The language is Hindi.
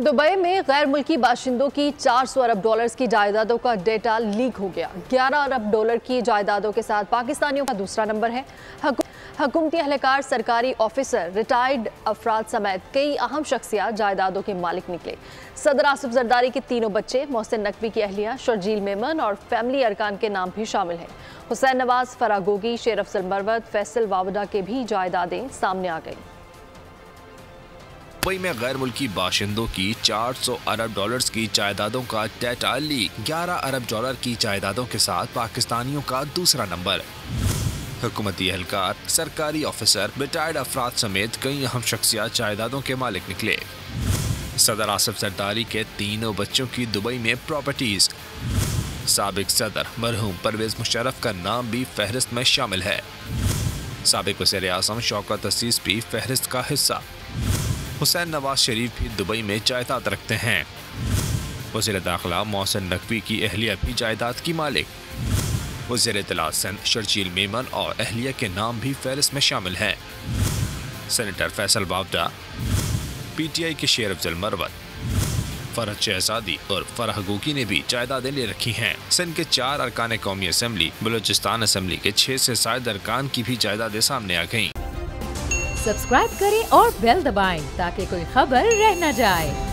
दुबई में गैर मुल्की बाशिंदों की 400 अरब डॉलर्स की जायदादों का डेटा लीक हो गया। 11 अरब डॉलर की जायदादों के साथ पाकिस्तानियों का दूसरा नंबर है। हुकूमती अहलकार, सरकारी ऑफिसर, रिटायर्ड अफराद समेत कई अहम शख्सियात जायदादों के मालिक निकले। सदर आसिफ जरदारी के तीनों बच्चे, मोहसिन नकवी की अहलिया शर्जील मेमन और फैमिली अरकान के नाम भी शामिल हैं। हुसैन नवाज, फराह गोगी, शेर अफजल मरवत, फैसल वावडा के भी जायदादें सामने आ गई। दुबई में गैर मुल्की बाशिंदों की 400 अरब डॉलर्स की जायदादों का डेटा लीक। 11 अरब डॉलर की जायदादों के साथ पाकिस्तानियों का दूसरा नंबर। हुकूमती एहलकार, सरकारी ऑफिसर, रिटायर्ड अफराद समेत कई अहम शख्सियात जायदादों के मालिक निकले। सदर आसिफ जरदारी के तीनों बच्चों की दुबई में प्रॉपर्टीज। साबिक सदर मरहूम परवेज मुशर्रफ का नाम भी फहरिस्त में शामिल है। साबिक वज़ीर आज़म शौकत अज़ीज़ भी फहरिस्त का हिस्सा। हुसैन नवाज शरीफ भी दुबई में जायदाद रखते हैं। वज़ीर दाखिला मोहसिन नकवी की अहलिया भी जायदाद की मालिक। वज़ीर इत्तलात सिंध शर्जील मेमन और अहलिया के नाम भी फहरिस्त में शामिल हैं। सेनेटर फैसल वावडा, PTI के शेर अफजल मरवत, फरहत शहजादी और फराह गोगी ने भी जायदादें ले रखी हैं। सिंध के 4 अरकान कौमी असम्बली, बलूचिस्तान असम्बली के 6 से ज़ायद अरकान की भी जायदादें सामने आ गईं। सब्सक्राइब करें और बेल दबाएं ताकि कोई खबर रह न जाए।